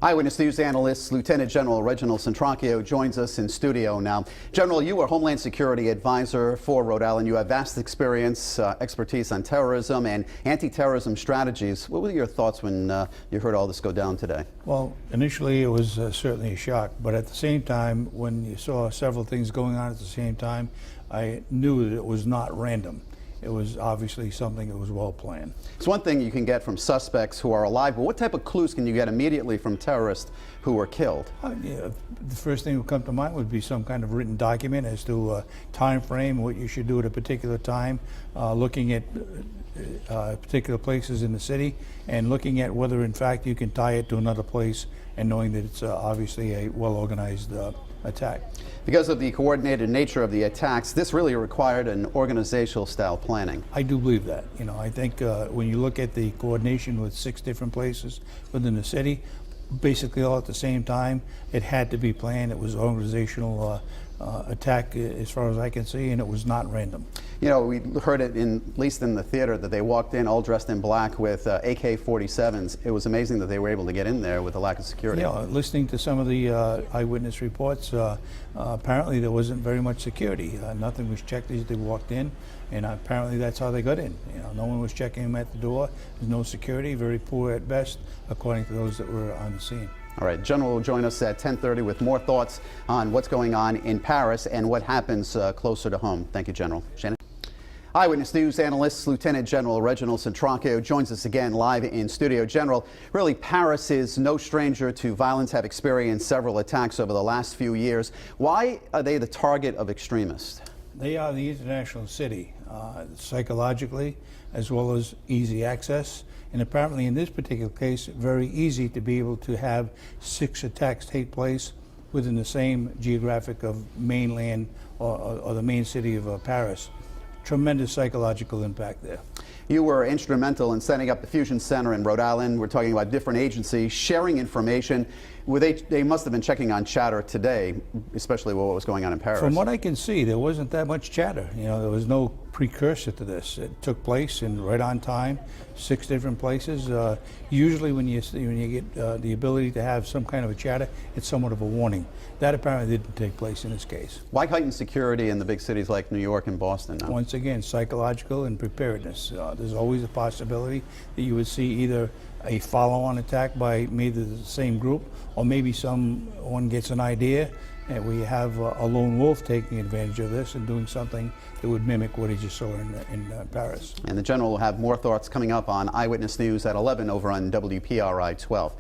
Eyewitness News analyst Lieutenant General Reginald Centracchio joins us in studio now. General, you were Homeland Security Advisor for Rhode Island. You have vast experience, expertise on terrorism and anti-terrorism strategies. What were your thoughts when you heard all this go down today? Well, initially it was certainly a shock, but at the same time, when you saw several things going on at the same time, I knew that it was not random. It was obviously something that was well planned. It's one thing you can get from suspects who are alive, but what type of clues can you get immediately from terrorists who were killed? The first thing that would come to mind would be some kind of written document as to time frame, what you should do at a particular time, looking at particular places in the city, and looking at whether in fact you can tie it to another place, and knowing that it's obviously a well-organized attack. Because of the coordinated nature of the attacks, this really required an organizational style planning. I do believe that. I think when you look at the coordination with 6 different places within the city, basically all at the same time, it had to be planned. It was organizational attack as far as I can see, and it was not random. We heard it at least in the theater that they walked in all dressed in black with AK-47s. It was amazing that they were able to get in there with a lack of security. Listening to some of the eyewitness reports, apparently there wasn't very much security. Nothing was checked as they walked in, and apparently that's how they got in. No one was checking them at the door. There's no security, very poor at best, according to those that were on the scene. All right, General will join us at 10:30 with more thoughts on what's going on in Paris and what happens closer to home. Thank you, General. Shannon? Eyewitness News analyst Lieutenant General Reginald Centracchio joins us again live in studio. General, really Paris is no stranger to violence, have experienced several attacks over the last few years. Why are they the target of extremists? They are the international city, psychologically, as well as easy access. And apparently in this particular case, very easy to be able to have 6 attacks take place within the same geographic of mainland or the main city of Paris. Tremendous psychological impact there. You were instrumental in setting up the Fusion Center in Rhode Island. We're talking about different agencies sharing information. They must have been checking on chatter today, especially with what was going on in Paris. From what I can see, there wasn't that much chatter. There was no precursor to this. It took place in right on time, 6 different places. Usually when you get the ability to have some kind of a chatter, it's somewhat of a warning. That apparently didn't take place in this case. Why heighten security in the big cities like New York and Boston now? Once again, psychological and preparedness. There's always a possibility that you would see either a follow-on attack by maybe the same group, or maybe someone gets an idea and we have a lone wolf taking advantage of this and doing something that would mimic what he just saw in Paris. And the General will have more thoughts coming up on Eyewitness News at 11 over on WPRI 12.